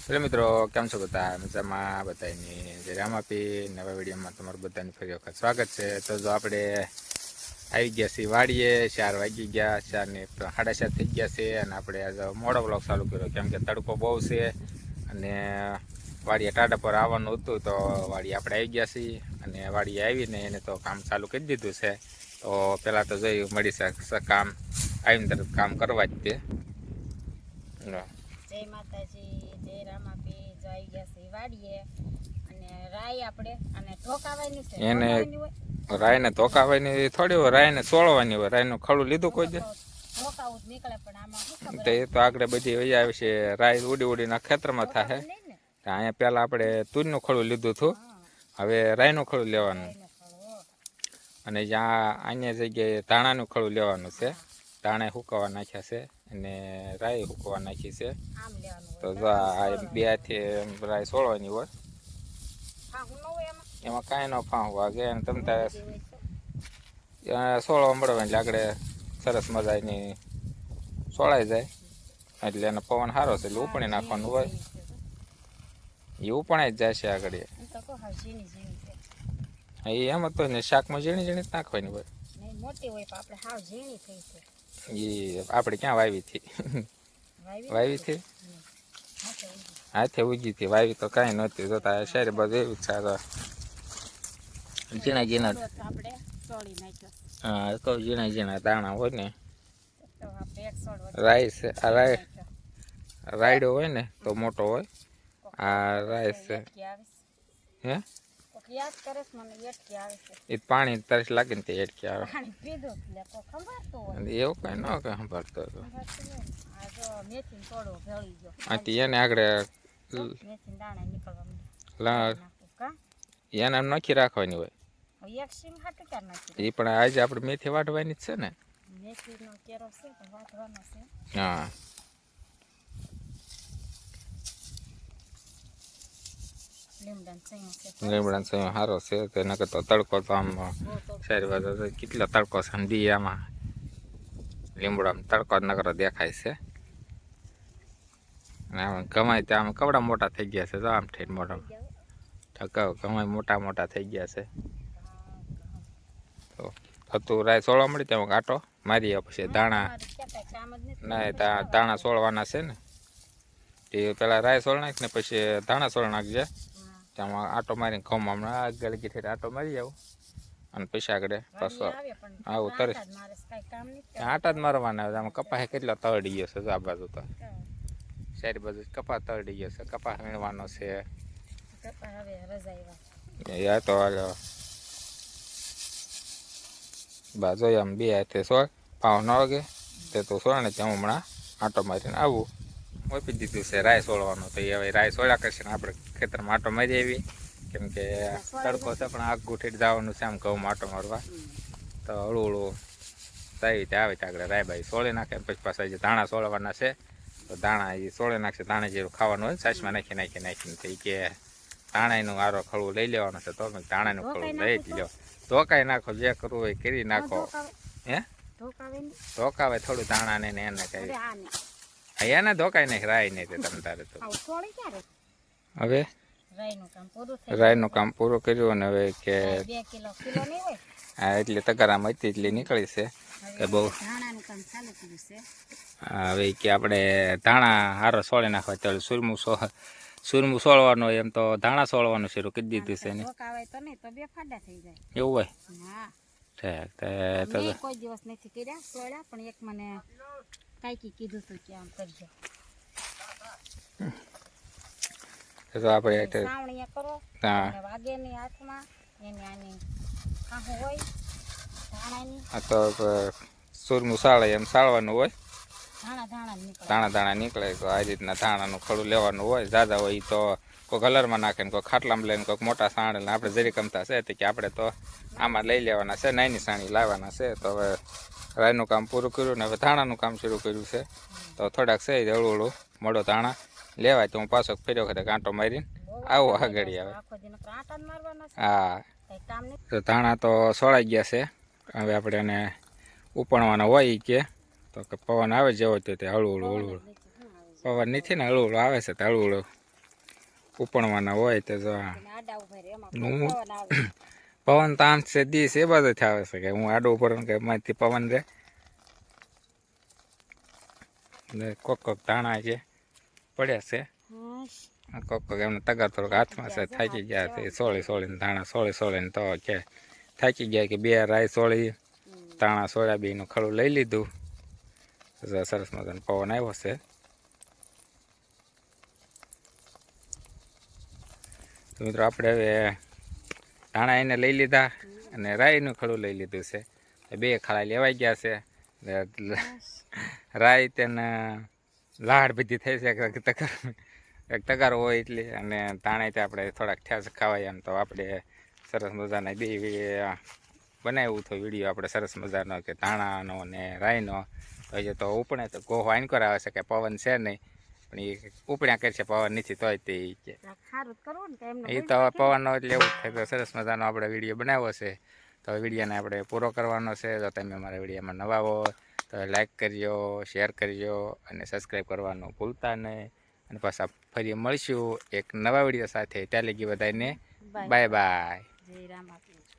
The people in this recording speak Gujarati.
હેલો મિત્રો, કેમ છો બધા? મજામાં બધાની જે રામ આપી નવા વિડીયોમાં તમારું બધાને ફરી વખત સ્વાગત છે. તો જો આપણે આવી ગયા છીએ વાડીએ, 4 વાગી ગયા, 4 ને 4:30 થઈ ગયા છે અને આપણે આજે મોડો બ્લોગ ચાલુ કર્યો કેમ કે તડકો બહુ છે અને વાડીએ ટાટા પર આવવાનું હતું. તો વાડીએ આપણે આવી ગયા છીએ અને વાડીએ આવીને એને તો કામ ચાલુ કરી દીધું છે. તો પહેલાં તો જોઈ મળી શકશે કામ આવીને તરત કામ કરવા જ તે. જય માતાજી, જય રામાપી, જય ગયા છે વાડીએ અને રાઈ આપણે અને ઠોકાવાની છે. એને રાયને ધોકાવાની થોડી હોય, રાયને સોળવાની હોય. રાયનું ખડું લીધું કોઈ દે ઠોકાવું જ નીકળે પણ આમાં શું ખબર તો એ તો આગળ બધી વહી આવે છે. રાય ઉડી ઉડીના ખેતરમાં થાય. અહીંયા પહેલાં આપણે તુરનું ખડું લીધું હતું, હવે રાયનું ખડું લેવાનું અને જ્યાં અન્ય જગ્યાએ ધાણાનું ખડું લેવાનું છે. ધાણા હુકવા નાખ્યા છે અને રાય હુકવા નાખી છે. તો જો આ બે હાથે રાય સોળવાની હોય, એમાં કાંઈ ન ફાં વાગે અને તમે તારે સોળવા મળવા એટલે આગળ સરસ મજાની સોળાઈ જાય. એટલે એનો પવન સારો છે એટલે ઉપણી નાખવાનું હોય, એ ઉપણાઈ જ જાય છે આગળ. એ એમ તો ને શાકમાં ઝીણી ઝીણી નાખવાની હોય. મોટી હોય પણ આપણે હાવ ઝીણી થઈ છે. એ આપણે ક્યાં વાવી હતી? વાવી હતી હાથે ઉગી હતી, વાવી તો કાંઈ નહોતી. જોતા શહેર બધું એવી છે. ઝીણા ઝીણા હા તો ઝીણા ઝીણા દાણા હોય ને. રાઈ છે આ રાયડો હોય ને તો મોટો હોય. આ રાઈ છે હે એ પાણી તરસ લાગે ને તે એટકી આવે. એવું કઈ ન કઈ સંભાળતો હતો. આથી એને આગળ એને નખી રાખવાની હોય. એ પણ આજે આપણે મેથી વાટવાની જ છે ને. હા લીમડાનો સયો સારો છે. તેના કરતો તડકો તો આમ સારી વાત કેટલો તડકો છે દી આમાં લીમડામાં તડકો જ નકરો દેખાય છે. અને આમ ગમાય ત્યાં આમ કવડા મોટા થઈ ગયા છે. તો આમ ઠેઠ મોટા ગમાય મોટા મોટા થઈ ગયા છે. તો હતું રાય સોળવા મળી તેમાં આટો મારી પછી દાણા ના દાણા સોળવાના છે ને તે પેલા રાય સોળ નાખ ને પછી દાણા સોળ નાખજે. ત્યાં આટો મારીને ઘઉંમાં હમણાં આગળ ગીઠે આટો મારી આવું અને પછી આગળ પાછો આવું તરત આટા જ મારવાના. આમાં કપાસ કેટલો તરડી ગયો છે. આ બાજુ તો સારી બાજુ કપાસ તરડી ગયો છે. કપાસ વીણવાનો છે. યા તો બાજુ આમ બે હાથે સોળ પાવ ન વાગે તે તો સોળ ને ત્યાં હમણાં આટો મારીને આવું આપી દીધું છે રાય સોળવાનું. તો એ હવે રાય સોળા કરશે ને આપણે ખેતરમાં આટો મારી આવી કેમ કે તડકો છે પણ આગ ગુઠીને જવાનું છે આમ ઘઉં આટો મારવા. તો હળવું હળવું સારી રીતે આવે ત્યાં આગળ રાય બાઈ સોળી નાખે. પછી પાછા જે ધાણા સોળવાના છે તો ધાણા એ સોળી નાખશે. ધાણા જેવું ખાવાનું હોય છાશમાં નાખીને તો એ કે ધાણાનું આરો ખળવું લઈ લેવાનું છે. તો ધાણાનું ખળવું લઈ જ લો. ધોકાઈ નાખો, જે કરવું હોય કરી નાખો. હે ધોકાવે થોડું ધાણા ને એને કઈ એને ધોકાઈ નાખ રાય નહીં તે તમે તારે. તો હવે રાયનું કામ પૂરું કર્યું અને હવે કે હા એટલે તગારામાં હતી એટલે નીકળી છે કે બહુ હવે કે આપણે ધાણા હારો સોળી નાખવા. ચાલો સુરમું સોળવાનું હોય એમ તો ધાણા સોળવાનું શરૂ કરી દીધું છે ને. એવું હોય કોઈ દિવસ નથી કર્યા સોળા પણ એક મને કાંઈક કીધું હતું કે આમ કરજો. તો આપણે સાવણીયા કરો વાગે ની હાથમાં એની આની ખાહું હોય ધાણાની. આ તો સુરમું સાળે એમ સાળવાનું હોય. ધાણા નીકળે તો આ રીતના ધાણાનું ખડું લેવાનું હોય. ઝાઝા હોય તો કોઈ કલરમાં નાખે ને કોઈ ખાટલામાં લઈને કોઈક મોટા સાણે ને આપણે જરી કમતા છે કે આપણે તો આમાં લઈ લેવાના છે. નાની સાણી લાવવાના છે. તો હવે રાયનું કામ પૂરું કર્યું ને હવે ધાણાનું કામ શરૂ કર્યું છે. તો થોડાક છે હળવું હળવું મોડો ધાણા લેવાય. તો હું પાછો ફેર્યો વખતે કાંટો મારીને આવું આગળ આવે. હા તો ધાણા તો સોળાઈ ગયા છે. હવે આપણે એને ઉપણવાના હોય કે તો કે પવન આવે જેવો તે હળવું હળવું પવન નથી ને હળવું હળવું આવે છે. તો હળવું હળવું ઉપણવાના હોય તો જો આ અને આડા ઉભા રહે એમાં હું- પવન આવે પવન તો આમ છે દીસ એ બાજુથી આવે છે કે હું આડો ઉપર કે એમાંથી પવન રે ને કોક ધાણા છે પડ્યા છે કોક એમને તગાર થોડોક હાથમાં છે થાકી ગયા છે સોળીને ધાણા સોળીને તો કે થાકી ગયા કે બે રાય સોળી ધાણા સોયાબીનનું ખડું લઈ લીધું સરસ મજાનો પવન આવ્યો છે તો મિત્રો આપણે હવે ધાણા એને લઈ લીધા અને રાઈનું ખડું લઈ લીધું છે બે ખાડા લેવાઈ ગયા છે રાઈ તેને લાડ બધી થઈ છે એક તગાર હોય એટલે અને ધાણા તે આપણે થોડાક ઠ્યાસ ખાવાય એમ તો આપણે સરસ મજાના બે બનાવ્યું હતું વિડીયો આપણે સરસ મજાનો કે ધાણાનો ને રાઈનો હજી તો ઉપણે તો ગોહો આઈન કરાવે છે કે પવન છે નહીં પણ એ ઉપડ્યા કરશે પવન નથી તોય તે કે એ તો હવે પવનનો એટલે એવું થાય તો સરસ મજાનો આપણે વિડીયો બનાવ્યો છે તો વિડીયોને આપણે પૂરો કરવાનો છે તો તમે અમારા વિડીયોમાં નવા હો તો લાઈક કરજો શેર કરજો અને સબસ્ક્રાઈબ કરવાનું ભૂલતા નહીં અને પાછા ફરી મળશું એક નવા વિડીયો સાથે ત્યાં લગી બધાને બાય બાય જય રામ આપીએ